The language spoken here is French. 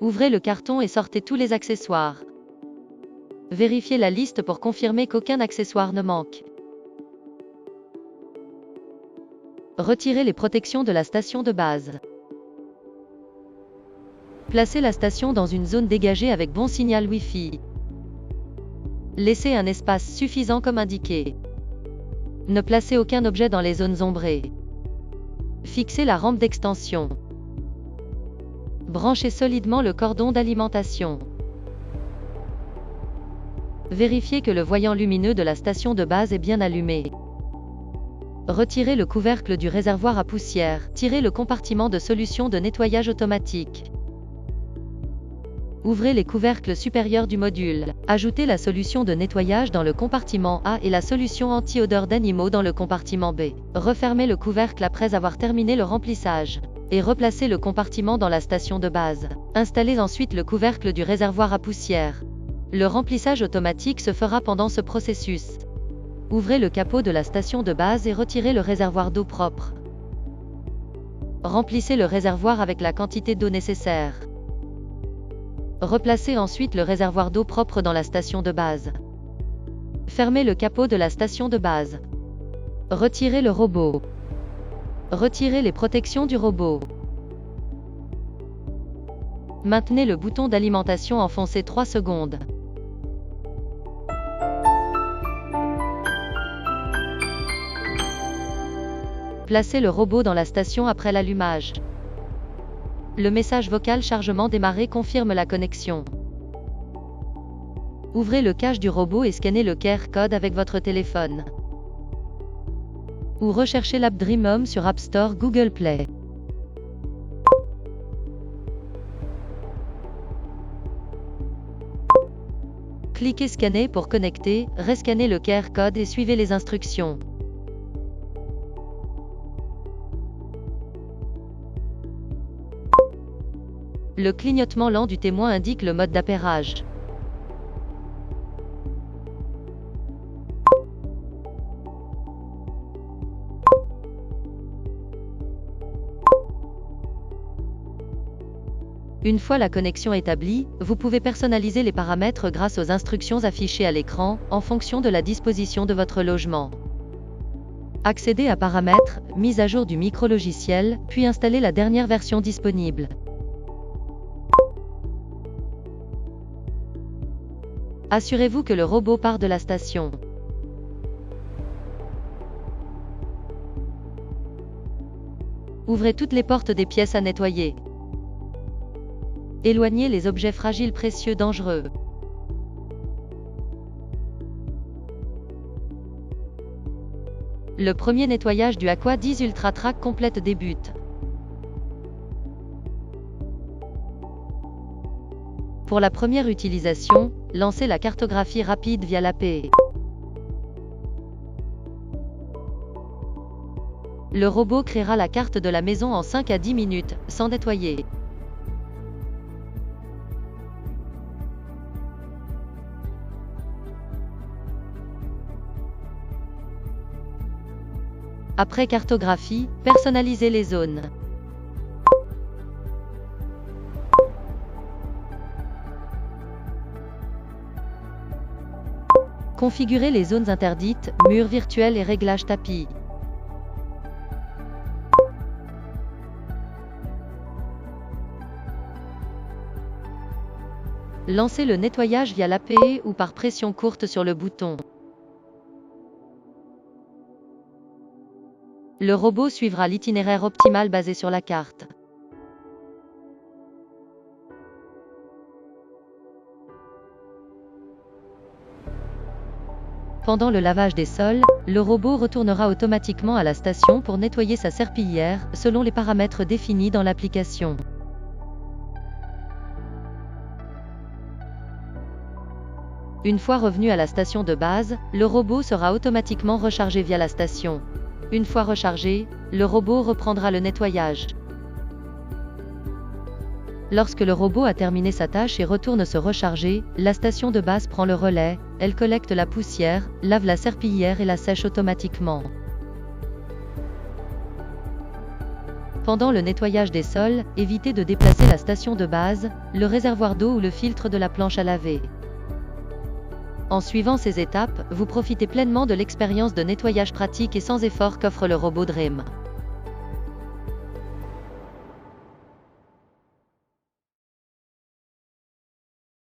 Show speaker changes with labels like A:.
A: Ouvrez le carton et sortez tous les accessoires. Vérifiez la liste pour confirmer qu'aucun accessoire ne manque. Retirez les protections de la station de base. Placez la station dans une zone dégagée avec bon signal Wi-Fi. Laissez un espace suffisant comme indiqué. Ne placez aucun objet dans les zones ombrées. Fixez la rampe d'extension. Branchez solidement le cordon d'alimentation. Vérifiez que le voyant lumineux de la station de base est bien allumé. Retirez le couvercle du réservoir à poussière. Tirez le compartiment de solution de nettoyage automatique. Ouvrez les couvercles supérieurs du module. Ajoutez la solution de nettoyage dans le compartiment A et la solution anti-odeur d'animaux dans le compartiment B. Refermez le couvercle après avoir terminé le remplissage. Et replacez le compartiment dans la station de base. Installez ensuite le couvercle du réservoir à poussière. Le remplissage automatique se fera pendant ce processus. Ouvrez le capot de la station de base et retirez le réservoir d'eau propre. Remplissez le réservoir avec la quantité d'eau nécessaire. Replacez ensuite le réservoir d'eau propre dans la station de base. Fermez le capot de la station de base. Retirez le robot. Retirez les protections du robot. Maintenez le bouton d'alimentation enfoncé 3 secondes. Placez le robot dans la station après l'allumage. Le message vocal chargement démarré confirme la connexion. Ouvrez le cache du robot et scannez le QR code avec votre téléphone. Ou recherchez l'app Dream Home sur App Store, Google Play. Cliquez Scanner pour connecter, rescannez le QR code et suivez les instructions. Le clignotement lent du témoin indique le mode d'appairage. Une fois la connexion établie, vous pouvez personnaliser les paramètres grâce aux instructions affichées à l'écran, en fonction de la disposition de votre logement. Accédez à Paramètres, mise à jour du micro-logiciel, puis installez la dernière version disponible. Assurez-vous que le robot part de la station. Ouvrez toutes les portes des pièces à nettoyer. Éloignez les objets fragiles, précieux, dangereux. Le premier nettoyage du Aqua 10 Ultra Track complète débute. Pour la première utilisation, lancez la cartographie rapide via l'API. Le robot créera la carte de la maison en 5 à 10 minutes, sans nettoyer. Après cartographie, personnalisez les zones. Configurez les zones interdites, murs virtuels et réglages tapis. Lancez le nettoyage via l'API ou par pression courte sur le bouton. Le robot suivra l'itinéraire optimal basé sur la carte. Pendant le lavage des sols, le robot retournera automatiquement à la station pour nettoyer sa serpillière, selon les paramètres définis dans l'application. Une fois revenu à la station de base, le robot sera automatiquement rechargé via la station. Une fois rechargé, le robot reprendra le nettoyage. Lorsque le robot a terminé sa tâche et retourne se recharger, la station de base prend le relais, elle collecte la poussière, lave la serpillière et la sèche automatiquement. Pendant le nettoyage des sols, évitez de déplacer la station de base, le réservoir d'eau ou le filtre de la planche à laver. En suivant ces étapes, vous profitez pleinement de l'expérience de nettoyage pratique et sans effort qu'offre le robot Dream.